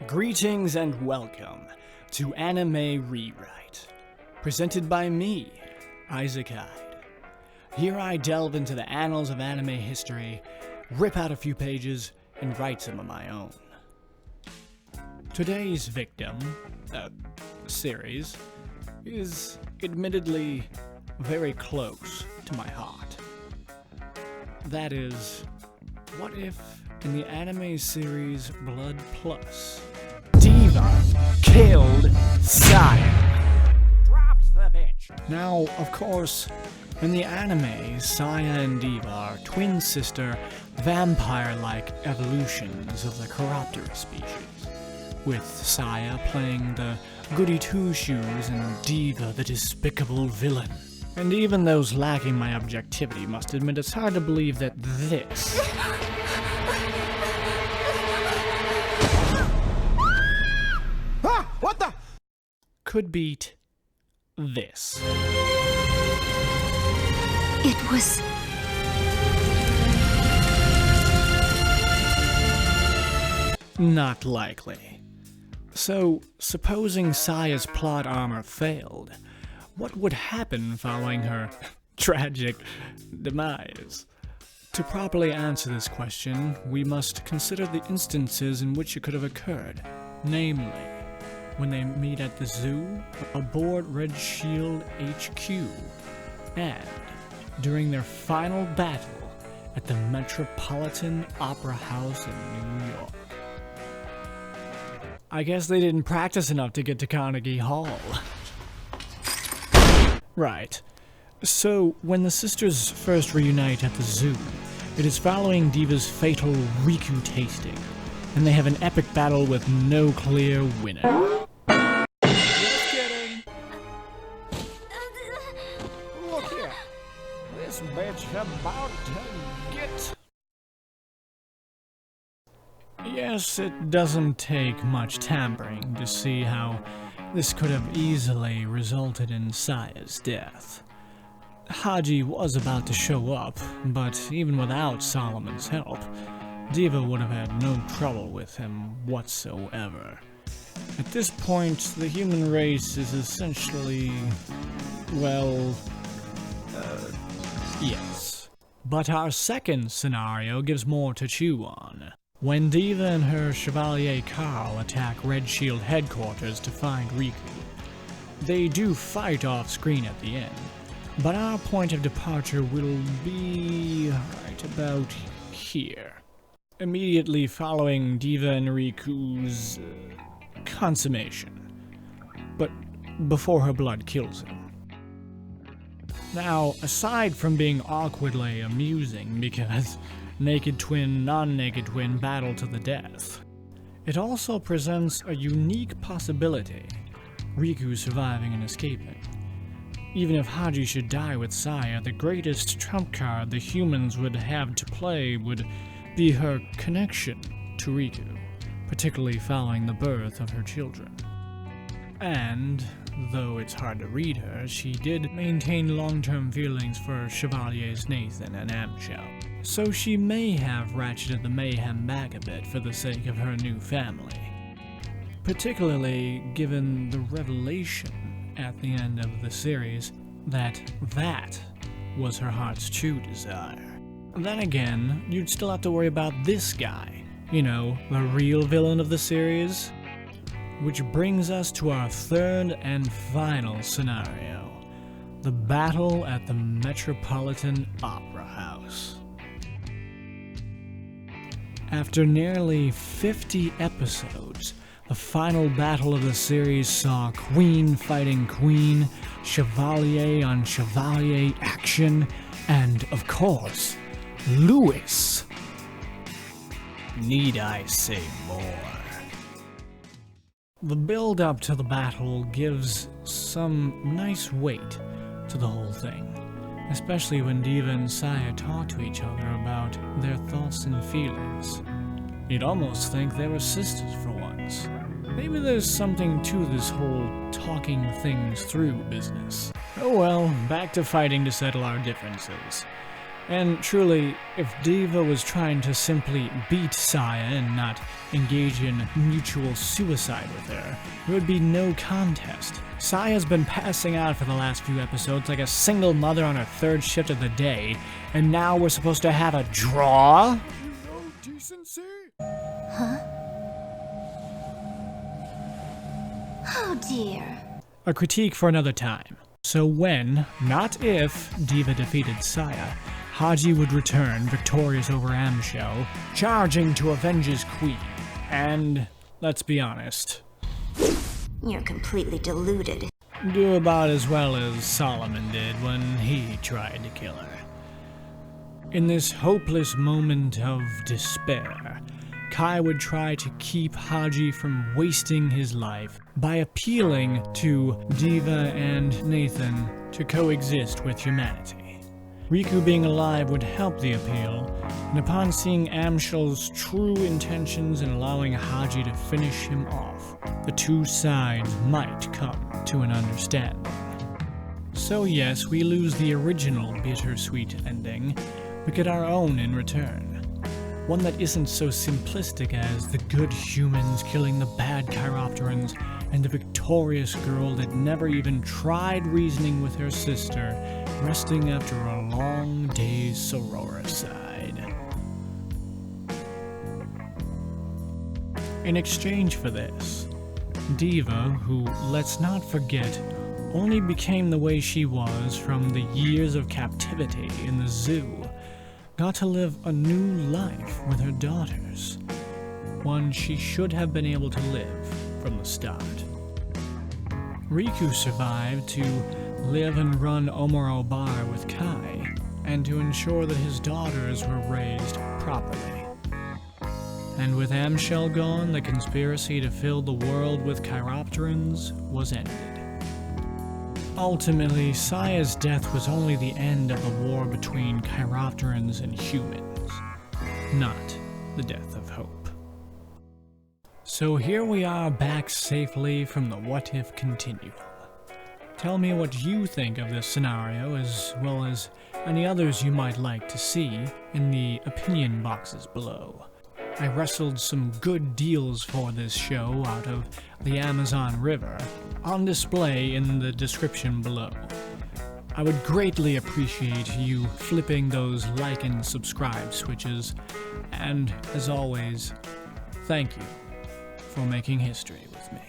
Greetings and welcome to Anime Rewrite, presented by me, Isaac Hyde. Here I delve into the annals of anime history, rip out a few pages, and write some of my own. Today's series is admittedly very close to my heart. That is, what if in the anime series Blood Plus, Diva killed Saya? Dropped the bitch! Now, of course, in the anime, Saya and Diva are twin sister, vampire-like evolutions of the Chiroptera species, with Saya playing the goody two-shoes and Diva the despicable villain. And even those lacking my objectivity must admit it's hard to believe that this What the? could beat this. It was... Not likely. So, supposing Saya's plot armor failed, what would happen following her tragic demise? To properly answer this question, we must consider the instances in which it could have occurred, namely, when they meet at the zoo, aboard Red Shield HQ, and during their final battle at the Metropolitan Opera House in New York. I guess they didn't practice enough to get to Carnegie Hall. Right. So, when the sisters first reunite at the zoo, it is following Diva's fatal Riku tasting, and they have an epic battle with no clear winner. Just kidding. Look here. This bitch about to get... Yes, it doesn't take much tampering to see how this could have easily resulted in Saya's death. Haji was about to show up, but even without Solomon's help, Diva would have had no trouble with him whatsoever. At this point, the human race is essentially, well, yes. But our second scenario gives more to chew on. When Diva and her Chevalier Carl attack Red Shield headquarters to find Riku, they do fight off screen at the end, but our point of departure will be right about here. Immediately following Diva and Riku's consummation, but before her blood kills him. Now, aside from being awkwardly amusing because naked twin, non-naked twin battle to the death, it also presents a unique possibility, Riku surviving and escaping. Even if Haji should die with Saya, the greatest trump card the humans would have to play would be her connection to Riku, particularly following the birth of her children. And, though it's hard to read her, she did maintain long-term feelings for Chevaliers Nathan and Amshel. So she may have ratcheted the mayhem back a bit for the sake of her new family. Particularly given the revelation at the end of the series that was her heart's true desire. Then again, you'd still have to worry about this guy, you know, the real villain of the series. Which brings us to our third and final scenario, the battle at the Metropolitan Opera House. After nearly 50 episodes, the final battle of the series saw queen fighting queen, chevalier on chevalier action, and, of course, Louis. Need I say more? The build-up to the battle gives some nice weight to the whole thing, especially when Diva and Saya talk to each other about their thoughts and feelings. You'd almost think they were sisters for once. Maybe there's something to this whole talking things through business. Oh well, back to fighting to settle our differences. And truly, if Diva was trying to simply beat Saya and not engage in mutual suicide with her, there would be no contest. Saya's been passing out for the last few episodes like a single mother on her third shift of the day, and now we're supposed to have a draw? No decency? Huh? Oh dear. A critique for another time. So when, not if, Diva defeated Saya, Haji would return victorious over Amshel, charging to avenge his queen. And, let's be honest, You're completely deluded. do about as well as Solomon did when he tried to kill her. In this hopeless moment of despair, Kai would try to keep Haji from wasting his life by appealing to Diva and Nathan to coexist with humanity. Riku being alive would help the appeal, and upon seeing Amshel's true intentions in allowing Haji to finish him off, the two sides might come to an understanding. So yes, we lose the original bittersweet ending, but get our own in return. One that isn't so simplistic as the good humans killing the bad Chiropterans and the victorious girl that never even tried reasoning with her sister, resting after a long day's sororicide. In exchange for this, Diva, who, let's not forget, only became the way she was from the years of captivity in the zoo, got to live a new life with her daughters, one she should have been able to live from the start. Riku survived to live and run Omoro Bar with Kai, and to ensure that his daughters were raised properly. And with Amshel gone, the conspiracy to fill the world with Chiropterans was ended. Ultimately, Saya's death was only the end of the war between Chiropterans and humans, not the death of hope. So here we are back safely from the What If Continuum. Tell me what you think of this scenario, as well as any others you might like to see in the opinion boxes below. I wrestled some good deals for this show out of the Amazon River, on display in the description below. I would greatly appreciate you flipping those like and subscribe switches, and as always, thank you for making history with me.